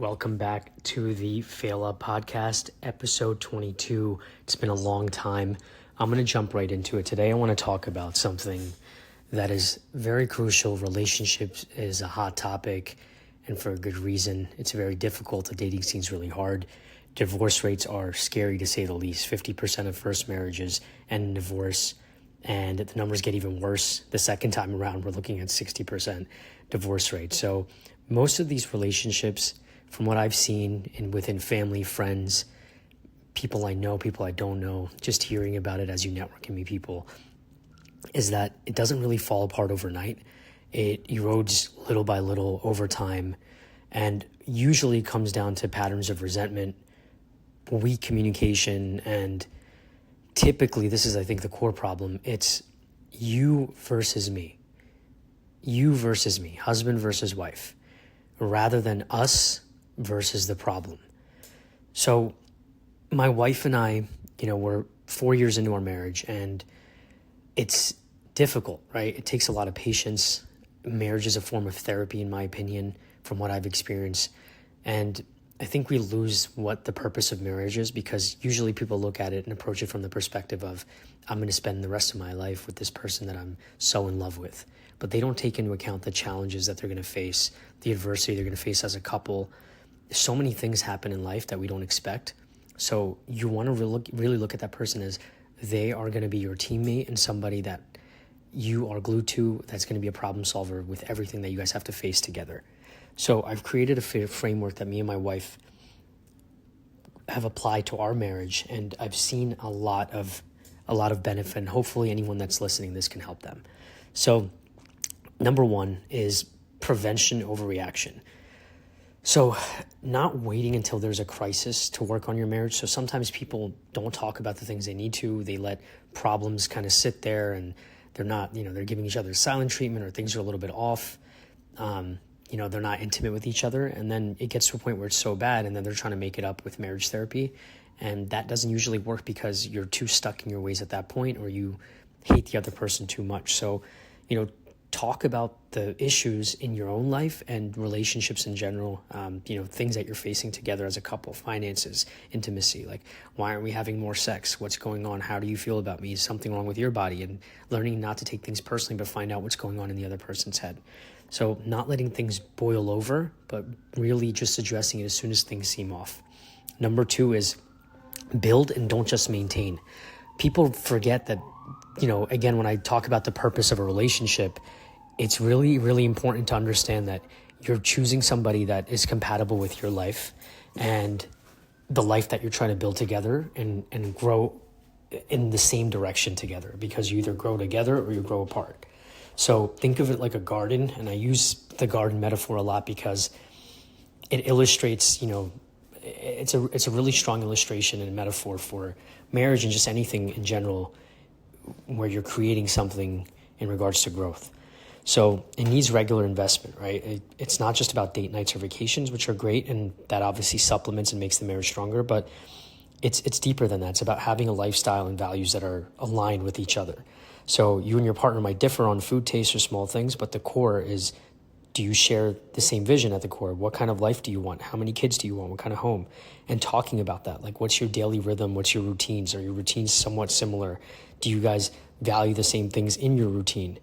Welcome back to the Fail Up Podcast, episode 22. It's been a long time. I'm going to jump right into it. Today I want to talk about something that is very crucial. Relationships is a hot topic, and for a good reason. It's very difficult. The dating scene's really hard. Divorce rates are scary to say the least. 50% of first marriages end in divorce, and the numbers get even worse. The second time around, we're looking at 60% divorce rate. So most of these relationships, from what I've seen within family, friends, people I know, people I don't know, just hearing about it as you network and meet people, is that it doesn't really fall apart overnight. It erodes little by little over time, and usually comes down to patterns of resentment, weak communication, and typically, this is, I think, the core problem. It's you versus me. You versus me, husband versus wife, rather than us versus the problem. So my wife and I, we're 4 years into our marriage, and it's difficult, right? It takes a lot of patience. Marriage is a form of therapy, in my opinion, from what I've experienced. And I think we lose what the purpose of marriage is, because usually people look at it and approach it from the perspective of, I'm going to spend the rest of my life with this person that I'm so in love with. But they don't take into account the challenges that they're going to face, the adversity they're going to face as a couple. So many things happen in life that we don't expect. So you want to really look at that person as they are going to be your teammate and somebody that you are glued to, that's going to be a problem solver with everything that you guys have to face together. So I've created a framework that me and my wife have applied to our marriage, and I've seen a lot of benefit, and hopefully anyone that's listening, this can help them. So number one is prevention over reaction. So not waiting until there's a crisis to work on your marriage. So sometimes people don't talk about the things they need to. They let problems kind of sit there, and they're not, they're giving each other silent treatment, or things are a little bit off. They're not intimate with each other. And then it gets to a point where it's so bad, and then they're trying to make it up with marriage therapy. And that doesn't usually work, because you're too stuck in your ways at that point, or you hate the other person too much. So, talk about the issues in your own life and relationships in general, things that you're facing together as a couple, finances, intimacy, like, why aren't we having more sex? What's going on? How do you feel about me? Is something wrong with your body? And learning not to take things personally, but find out what's going on in the other person's head. So not letting things boil over, but really just addressing it as soon as things seem off. Number two is build and don't just maintain. People forget that, again, when I talk about the purpose of a relationship, it's really, really important to understand that you're choosing somebody that is compatible with your life and the life that you're trying to build together, and grow in the same direction together, because you either grow together or you grow apart. So think of it like a garden, and I use the garden metaphor a lot because it illustrates, it's a really strong illustration and metaphor for marriage and just anything in general where you're creating something in regards to growth. So it needs regular investment, right? It's not just about date nights or vacations, which are great, and that obviously supplements and makes the marriage stronger, but it's deeper than that. It's about having a lifestyle and values that are aligned with each other. So you and your partner might differ on food tastes or small things, but the core is, do you share the same vision at the core? What kind of life do you want? How many kids do you want? What kind of home? And talking about that, like, what's your daily rhythm? What's your routines? Are your routines somewhat similar? Do you guys value the same things in your routine?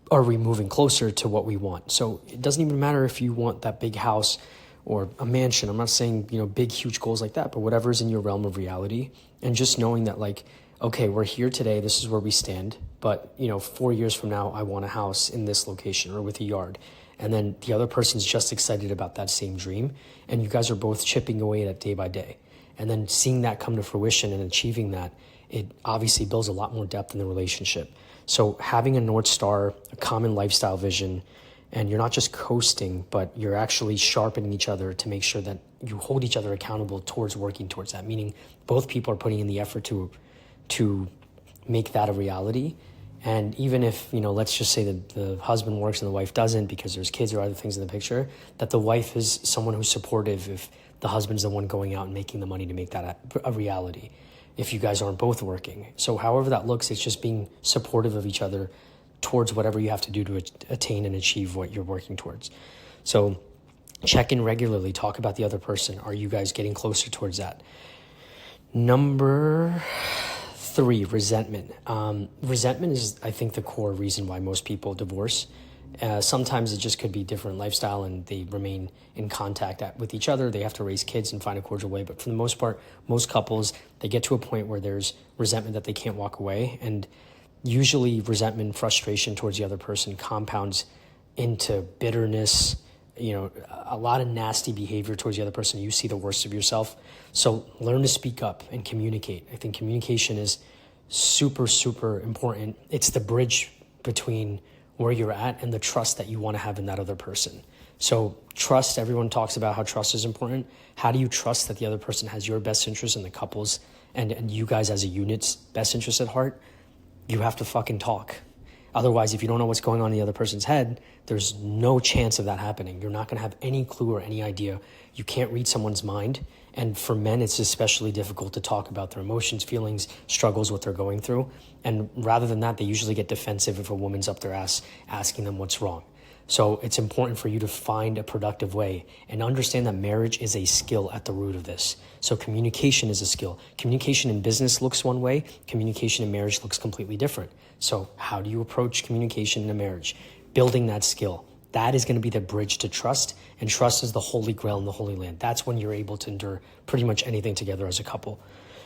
Are we moving closer to what we want? So it doesn't even matter if you want that big house or a mansion. I'm not saying, big, huge goals like that, but whatever is in your realm of reality. And just knowing that, like, okay, we're here today, this is where we stand, but 4 years from now, I want a house in this location or with a yard. And then the other person's just excited about that same dream, and you guys are both chipping away at it day by day. And then seeing that come to fruition and achieving that, it obviously builds a lot more depth in the relationship. So having a North Star, a common lifestyle vision, and you're not just coasting, but you're actually sharpening each other to make sure that you hold each other accountable towards working towards that, meaning both people are putting in the effort to make that a reality. And even if, let's just say that the husband works and the wife doesn't because there's kids or other things in the picture, that the wife is someone who's supportive if the husband's the one going out and making the money to make that a reality, if you guys aren't both working. So however that looks, it's just being supportive of each other towards whatever you have to do to attain and achieve what you're working towards. So Check in regularly. Talk about the other person. Are you guys getting closer towards that? Number 3, resentment. Resentment is, I think, the core reason why most people divorce. Sometimes it just could be different lifestyle and they remain in contact with each other. They have to raise kids and find a cordial way. But for the most part, most couples, they get to a point where there's resentment that they can't walk away. And usually resentment, frustration towards the other person compounds into bitterness, a lot of nasty behavior towards the other person. You see the worst of yourself. So learn to speak up and communicate. I think communication is super, super important. It's the bridge between where you're at and the trust that you want to have in that other person. So trust, everyone talks about how trust is important. How do you trust that the other person has your best interest in the couple's and you guys as a unit's best interest at heart? You have to fucking talk. Otherwise, if you don't know what's going on in the other person's head, there's no chance of that happening. You're not going to have any clue or any idea. You can't read someone's mind. And for men, it's especially difficult to talk about their emotions, feelings, struggles, what they're going through. And rather than that, they usually get defensive if a woman's up their ass asking them what's wrong. So it's important for you to find a productive way and understand that marriage is a skill at the root of this. So communication is a skill. Communication in business looks one way. Communication in marriage looks completely different. So how do you approach communication in a marriage? Building that skill. That is going to be the bridge to trust. And trust is the holy grail in the Holy Land. That's when you're able to endure pretty much anything together as a couple.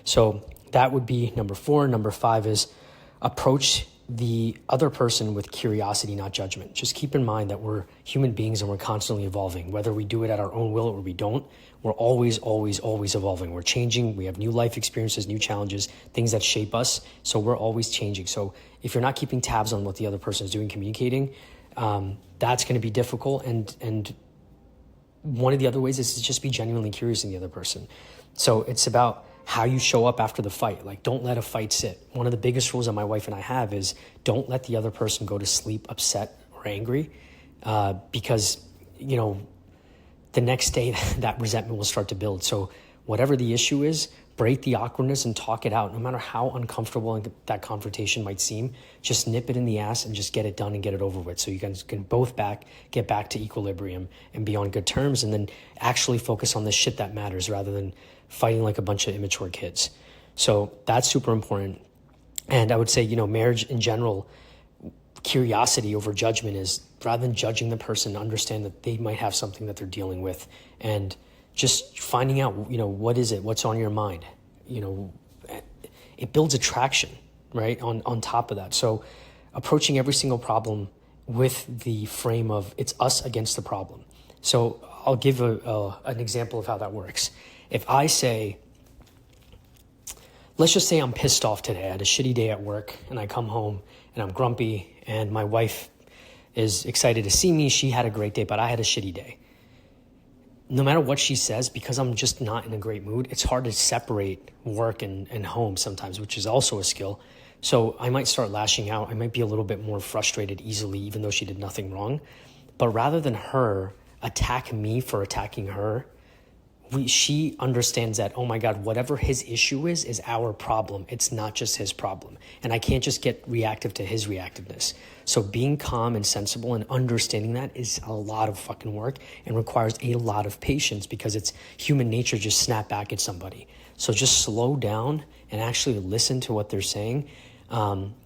So that would be number 4. Number 5 is approach the other person with curiosity, not judgment. Just keep in mind that we're human beings and we're constantly evolving. Whether we do it at our own will or we don't, we're always, always, always evolving. We're changing. We have new life experiences, new challenges, things that shape us. So we're always changing. So if you're not keeping tabs on what the other person is doing, communicating, that's going to be difficult. And one of the other ways is to just be genuinely curious in the other person. So it's about how you show up after the fight. Like, don't let a fight sit. One of the biggest rules that my wife and I have is don't let the other person go to sleep upset or angry, because, the next day that resentment will start to build. So whatever the issue is, break the awkwardness and talk it out. No matter how uncomfortable that confrontation might seem, just nip it in the ass and just get it done and get it over with. So you guys can both get back to equilibrium and be on good terms, and then actually focus on the shit that matters rather than fighting like a bunch of immature kids. So that's super important. And I would say, marriage in general, curiosity over judgment is, rather than judging the person, understand that they might have something that they're dealing with, and just finding out, what is it? What's on your mind? It builds attraction, right? On top of that. So approaching every single problem with the frame of it's us against the problem. So I'll give an example of how that works. If I say, let's just say I'm pissed off today. I had a shitty day at work and I come home and I'm grumpy and my wife is excited to see me. She had a great day, but I had a shitty day. No matter what she says, because I'm just not in a great mood, it's hard to separate work and home sometimes, which is also a skill. So I might start lashing out. I might be a little bit more frustrated easily, even though she did nothing wrong. But rather than her attack me for attacking her, she understands that, oh my God, whatever his issue is our problem. It's not just his problem. And I can't just get reactive to his reactiveness. So being calm and sensible and understanding that is a lot of fucking work and requires a lot of patience, because it's human nature to just snap back at somebody. So just slow down and actually listen to what they're saying, and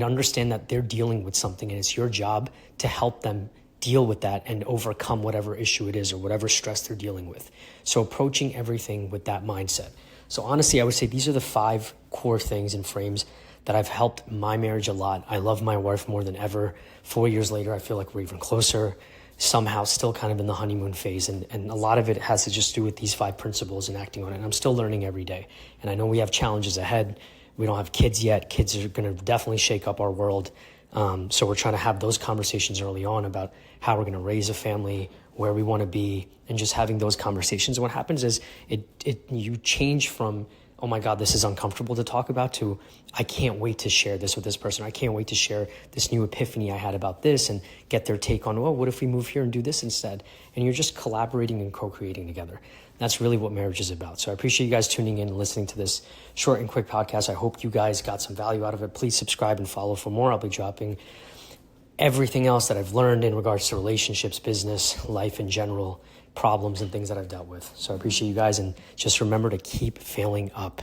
understand that they're dealing with something, and it's your job to help them deal with that and overcome whatever issue it is or whatever stress they're dealing with. So approaching everything with that mindset. So honestly, I would say these are the 5 core things and frames that have helped my marriage a lot. I love my wife more than ever. 4 years later, I feel like we're even closer, somehow still kind of in the honeymoon phase. And a lot of it has to just do with these 5 principles and acting on it. And I'm still learning every day. And I know we have challenges ahead. We don't have kids yet. Kids are going to definitely shake up our world. So we're trying to have those conversations early on about how we're going to raise a family, where we want to be, and just having those conversations. And what happens is you change from, oh my God, this is uncomfortable to talk about, to I can't wait to share this with this person. I can't wait to share this new epiphany I had about this and get their take on, what if we move here and do this instead? And you're just collaborating and co-creating together. That's really what marriage is about. So I appreciate you guys tuning in and listening to this short and quick podcast. I hope you guys got some value out of it. Please subscribe and follow for more. I'll be dropping everything else that I've learned in regards to relationships, business, life in general, problems and things that I've dealt with. So I appreciate you guys, and just remember to keep failing up.